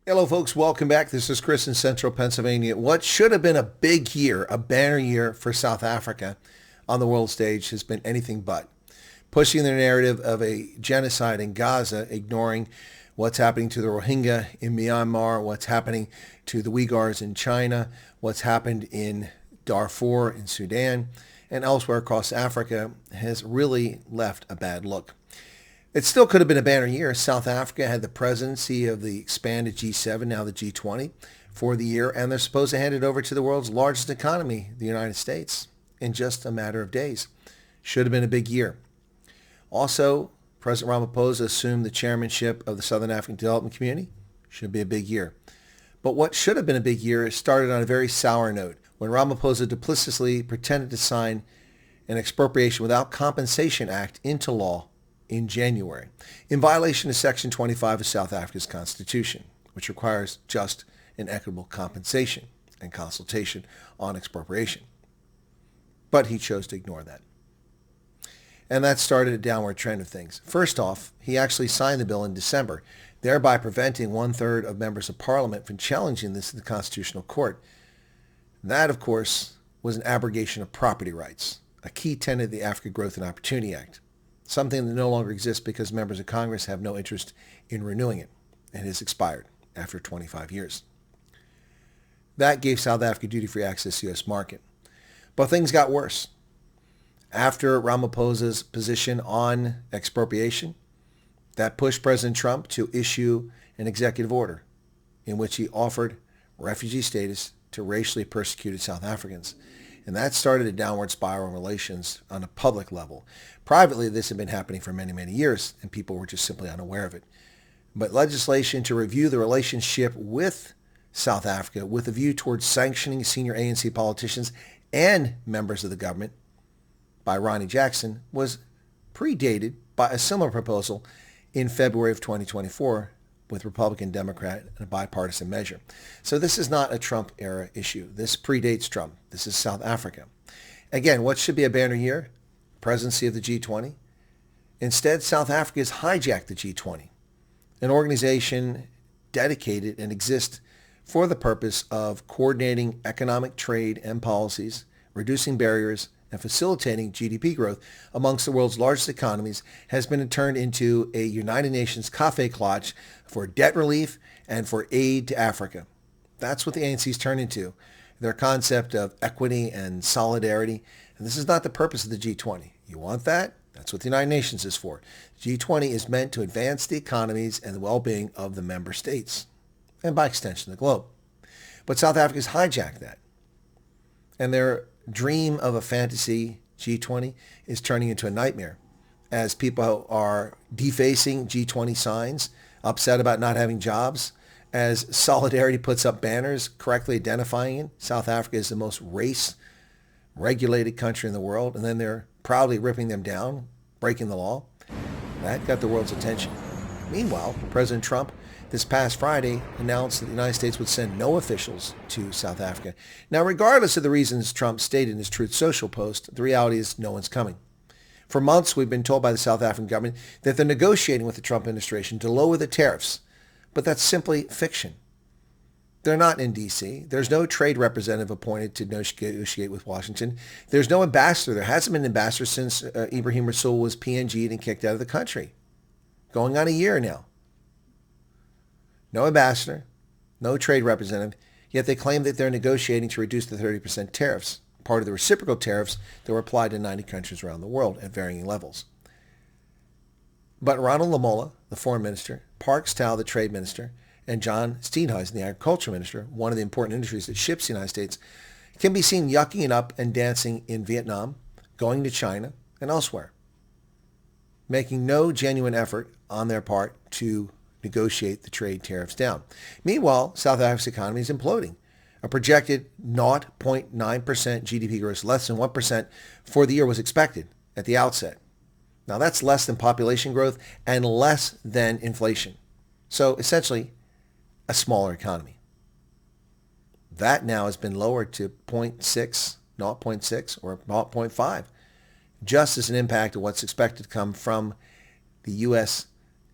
Hello, folks. Welcome back. This is Chris in Central Pennsylvania. What should have been a big year, a banner year for South Africa on the world stage has been anything but. Pushing their narrative of a genocide in Gaza, ignoring what's happening to the Rohingya in Myanmar, what's happening to the Uyghurs in China, what's happened in Darfur in Sudan, and elsewhere across Africa has really left a bad look. It still could have been a banner year. South Africa had the presidency of the expanded G7, now the G20, for the year, and they're supposed to hand it over to the world's largest economy, the United States, in just a matter of days. Should have been a big year. Also, President Ramaphosa assumed the chairmanship of the Southern African Development Community. Should be a big year. But what should have been a big year started on a very sour note when Ramaphosa duplicitously pretended to sign an expropriation without compensation act into law in January, in violation of Section 25 of South Africa's Constitution, which requires just and equitable compensation and consultation on expropriation. But he chose to ignore that. And that started a downward trend of things. First off, he actually signed the bill in December, thereby preventing 1/3 of members of Parliament from challenging this to the Constitutional Court. That, of course, was an abrogation of property rights, a key tenet of the Africa Growth and Opportunity Act, something that no longer exists because members of Congress have no interest in renewing it. It has expired after 25 years. That gave South Africa duty-free access to the U.S. market. But things got worse. After Ramaphosa's position on expropriation, that pushed President Trump to issue an executive order in which he offered refugee status to racially persecuted South Africans. And that started a downward spiral in relations on a public level. Privately, this had been happening for many, many years, and people were just simply unaware of it. But legislation to review the relationship with South Africa with a view towards sanctioning senior ANC politicians and members of the government by Ronnie Jackson was predated by a similar proposal in February of 2024 with Republican, Democrat, and a bipartisan measure. So this is not a Trump-era issue. This predates Trump. This is South Africa. Again, what should be a banner year? Presidency of the G20. Instead, South Africa has hijacked the G20, an organization dedicated and exists for the purpose of coordinating economic trade and policies, reducing barriers, and facilitating GDP growth amongst the world's largest economies, has been turned into a United Nations cafe clutch for debt relief and for aid to Africa. That's what the ANC's turned into, their concept of equity and solidarity. And this is not the purpose of the G20. You want that? That's what the United Nations is for. G20 is meant to advance the economies and the well-being of the member states, and by extension, the globe. But South Africa's hijacked that. And their dream of a fantasy G20 is turning into a nightmare as people are defacing G20 signs, upset about not having jobs, as Solidarity puts up banners correctly identifying it. South Africa is the most race-regulated country in the world, and then they're proudly ripping them down, breaking the law. That got the world's attention. Meanwhile, President Trump this past Friday announced that the United States would send no officials to South Africa. Now, regardless of the reasons Trump stated in his Truth Social post, the reality is no one's coming. For months, we've been told by the South African government that they're negotiating with the Trump administration to lower the tariffs, but that's simply fiction. They're not in D.C. There's no trade representative appointed to negotiate with Washington. There's no ambassador. There hasn't been an ambassador since Ibrahim Rasool was PNG'd and kicked out of the country. Going on a year now. No ambassador, no trade representative, yet they claim that they're negotiating to reduce the 30% tariffs, part of the reciprocal tariffs that were applied to 90 countries around the world at varying levels. But Ronald Lamola, the foreign minister, Parks Tau, the trade minister, and John Steenhuisen, the agriculture minister, one of the important industries that ships the United States, can be seen yucking it up and dancing in Vietnam, going to China, and elsewhere, making no genuine effort on their part to negotiate the trade tariffs down. Meanwhile, South Africa's economy is imploding. A projected 0.9% GDP growth, less than 1% for the year was expected at the outset. Now that's less than population growth and less than inflation. So essentially, a smaller economy. That now has been lowered to 0.6 or 0.5, just as an impact of what's expected to come from the U.S.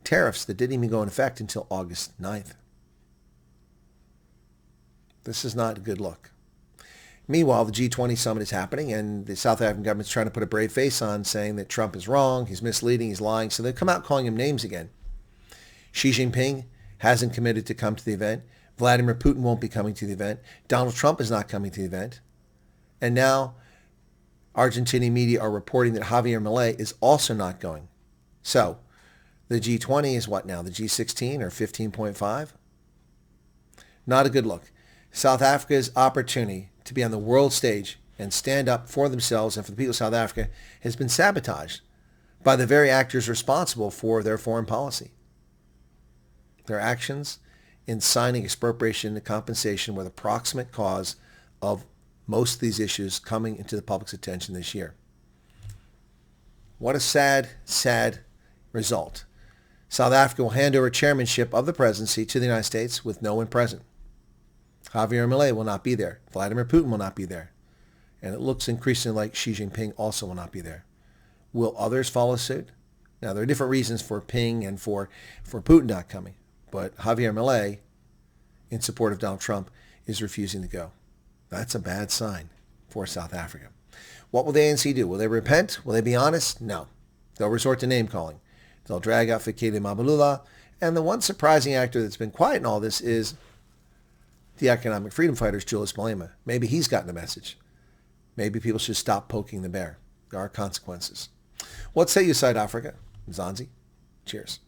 tariffs that didn't even go into effect until August 9th. This is not a good look. Meanwhile, the G20 summit is happening, and the South African government's trying to put a brave face on, saying that Trump is wrong, he's misleading, he's lying. So they've come out calling him names again. Xi Jinping hasn't committed to come to the event. Vladimir Putin won't be coming to the event. Donald Trump is not coming to the event. And now Argentinian media are reporting that Javier Milei is also not going. So the G20 is what now? The G16 or 15.5? Not a good look. South Africa's opportunity to be on the world stage and stand up for themselves and for the people of South Africa has been sabotaged by the very actors responsible for their foreign policy. Their actions in signing expropriation and compensation were the proximate cause of most of these issues coming into the public's attention this year. What a sad, sad result. South Africa will hand over chairmanship of the presidency to the United States with no one present. Javier Milei will not be there. Vladimir Putin will not be there. And it looks increasingly like Xi Jinping also will not be there. Will others follow suit? Now, there are different reasons for Ping and for Putin not coming. But Javier Milei, in support of Donald Trump, is refusing to go. That's a bad sign for South Africa. What will the ANC do? Will they repent? Will they be honest? No. They'll resort to name-calling. They'll drag out Fikile Mbalula. And the one surprising actor that's been quiet in all this is the economic freedom fighters, Julius Malema. Maybe he's gotten a message. Maybe people should stop poking the bear. There are consequences. What say you, South Africa? Mzansi? Cheers.